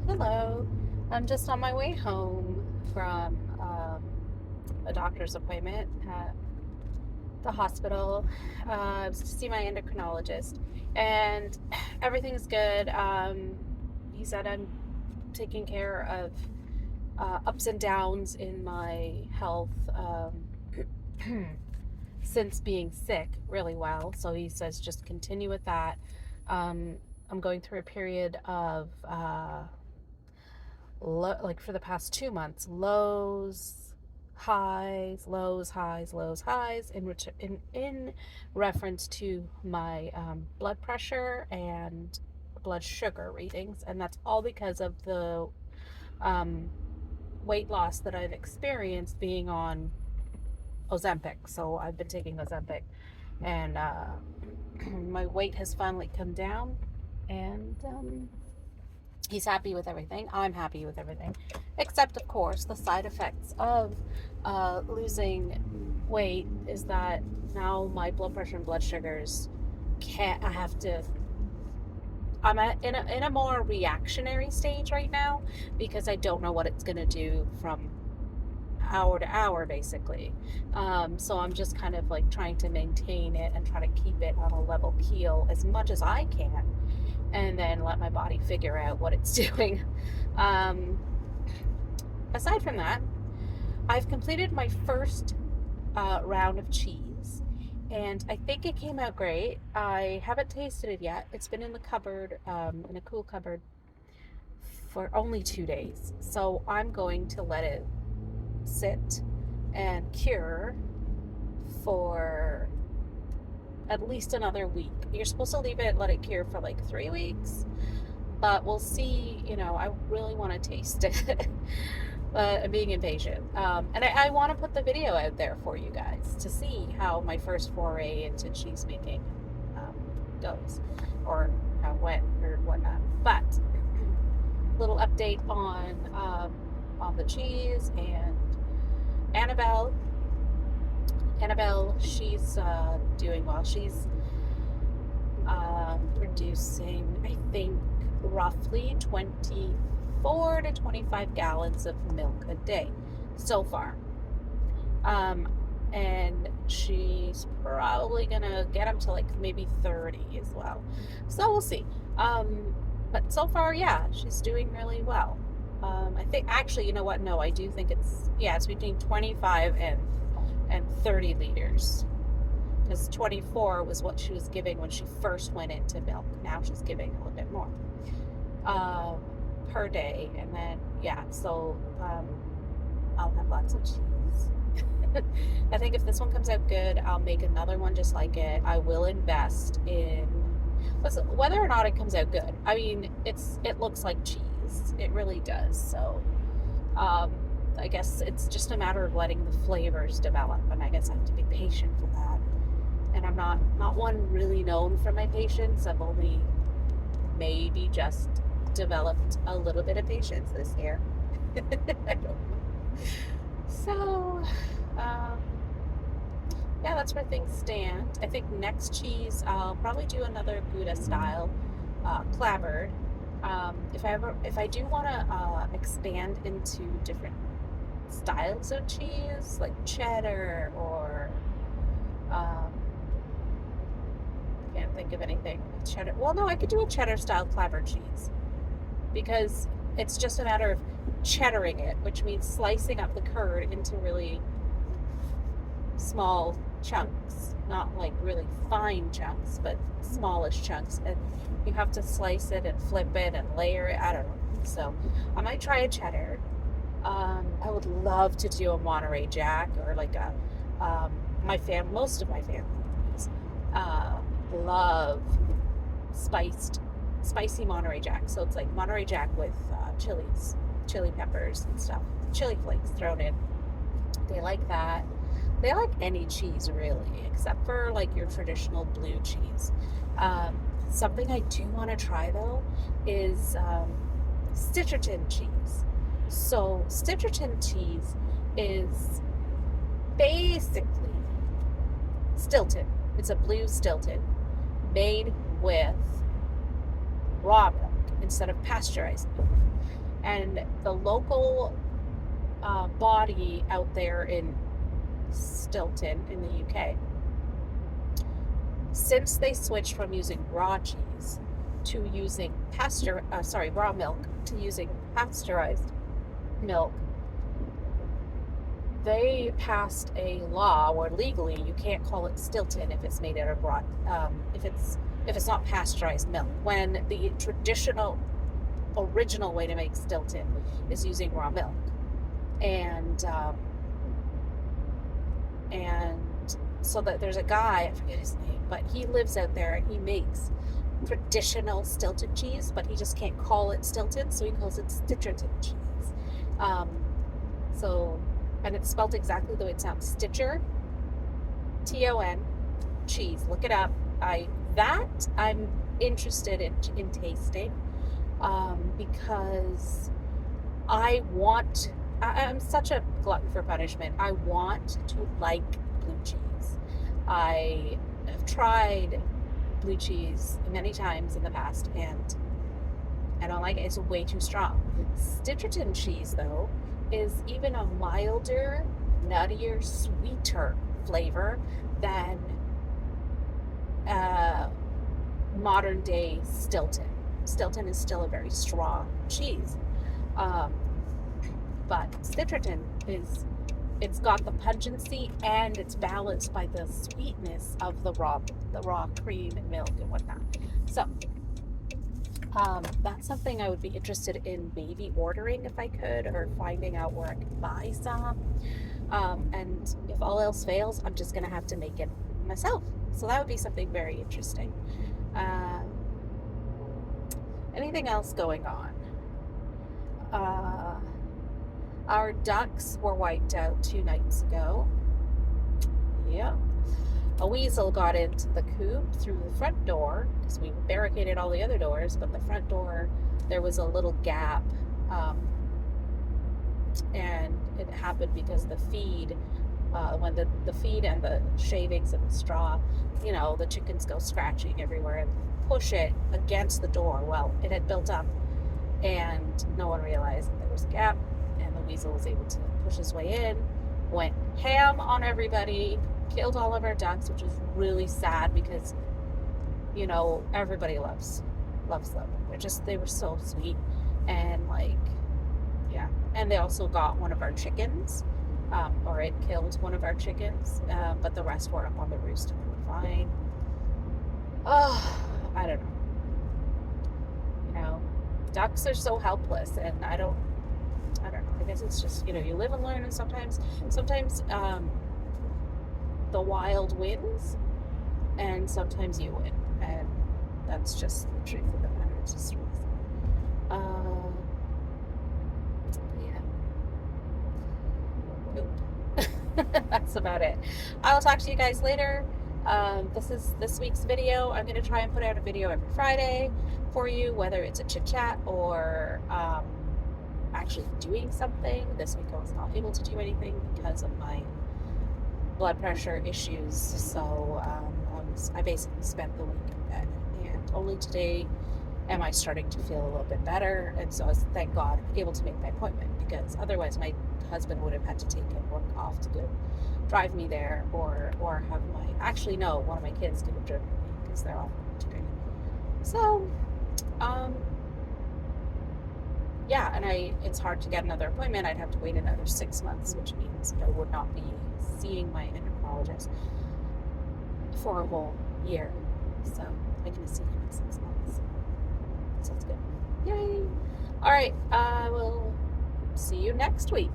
Hello. I'm just on my way home from a doctor's appointment at the hospital. I was to see my endocrinologist, and everything's good. He said I'm taking care of ups and downs in my health since being sick really well. So he says just continue with that. Um, I'm going through a period of like for the past 2 months, lows, highs, in reference to my blood pressure and blood sugar readings, and that's all because of the um, weight loss that I've experienced being on Ozempic. So I've been taking Ozempic, and my weight has finally come down, and he's happy with everything. I'm happy with everything, except of course the side effects of losing weight is that now my blood pressure and blood sugars can't. I have to. In a more reactionary stage right now because I don't know what it's gonna do from hour to hour, basically. So I'm just kind of like trying to maintain it and try to keep it on a level keel as much as I can, and then let my body figure out what it's doing. Um, Aside from that, I've completed my first round of cheese, and I think it came out great. I haven't tasted it yet. It's been in the cupboard, in a cool cupboard, for only 2 days. So I'm going to let it sit and cure for at least another week. You're supposed to let it cure for like 3 weeks, but we'll see. I really want to taste it. But I'm being impatient. And I want to put the video out there for you guys to see how my first foray into cheese making um, goes, or how it went, or whatnot. But little update on the cheese and Annabelle. Annabelle, she's doing well. She's producing, I think, roughly 24 to 25 gallons of milk a day so far. And she's probably gonna get them to like maybe 30 as well. So we'll see. But so far, yeah, she's doing really well. I think actually, you know what? No, I do think it's between 25 and 30 liters, because 24 was what she was giving when she first went into milk. Now she's giving a little bit more um, per day, and then I'll have lots of cheese. I think if this one comes out good, I'll make another one just like it. I will invest in whether or not it comes out good. I mean, it looks like cheese. It really does. So um, I guess it's just a matter of letting the flavors develop, and I guess I have to be patient for that. And I'm not one really known for my patience. I've only maybe just developed a little bit of patience this year. I don't know. So, um, yeah, that's where things stand. I think next cheese, I'll probably do another Gouda style clabbered. If I do want to expand into different styles of cheese, like cheddar or um, can't think of anything with cheddar. Well, no, I could do a cheddar style clabbered cheese because it's just a matter of cheddaring it, which means slicing up the curd into really small chunks, not like really fine chunks, but smallish chunks. And you have to slice it and flip it and layer it. I don't know. So I might try a cheddar. I would love to do a Monterey Jack, or like a most of my family uh, love spicy Monterey Jack. So it's like Monterey Jack with chili peppers and stuff, chili flakes thrown in. They like that. They like any cheese really, except for like your traditional blue cheese. Something I do want to try though is Stitcherton cheese. So Stitcherton cheese is basically Stilton. It's a blue Stilton made with raw milk instead of pasteurized milk. And the local body out there in Stilton in the UK, since they switched from using raw cheese to using raw milk to using pasteurized milk, they passed a law where legally you can't call it Stilton if it's made out of raw, if it's not pasteurized milk. When the traditional, original way to make Stilton is using raw milk, and so that there's a guy, I forget his name, but he lives out there and he makes traditional Stilton cheese, but he just can't call it Stilton, so he calls it Stitcherton cheese. And it's spelled exactly the way it sounds, Stitcher, Ton, cheese. Look it up. I'm interested in tasting, because I'm such a glutton for punishment. I want to like blue cheese. I have tried blue cheese many times in the past, and I don't like it. It's way too strong. Stitcherton cheese, though, is even a milder, nuttier, sweeter flavor than modern day Stilton. Stilton is still a very strong cheese. But Stitcherton it's got the pungency and it's balanced by the sweetness of the raw cream and milk and whatnot. So that's something I would be interested in maybe ordering if I could, or finding out where I could buy some. And if all else fails, I'm just gonna have to make it myself. So that would be something very interesting. Anything else going on? Our ducks were wiped out 2 nights ago. Yeah. A weasel got into the coop through the front door, because we barricaded all the other doors, but the front door, there was a little gap. And it happened because the feed, when the feed and the shavings and the straw, the chickens go scratching everywhere and push it against the door. Well, it had built up, and no one realized that there was a gap, and the weasel was able to push his way in, went ham on everybody, killed all of our ducks, which was really sad because, everybody loves them. They were so sweet. And yeah. And they also got one of our chickens, or it killed one of our chickens, but the rest were up on the roost and they were fine. Oh, I don't know. Ducks are so helpless, and I don't know. I guess it's just, you live and learn, and sometimes the wild wins, and sometimes you win, and that's just the truth of the matter. It's just truth. That's about it. I'll talk to you guys later. This is this week's video. I'm going to try and put out a video every Friday for you, whether it's a chit chat or actually doing something. This week I was not able to do anything because of my blood pressure issues, so I basically spent the week in bed, and only today am I starting to feel a little bit better, and so I was, thank God, able to make my appointment, because otherwise my husband would have had to take work off to go drive me there, or have one of my kids could have driven me, because they're all today. So yeah, and it's hard to get another appointment. I'd have to wait another 6 months, which means I would not be seeing my endocrinologist for a whole year. So I can see him in 6 months. So it's good. Yay! All right, I will see you next week.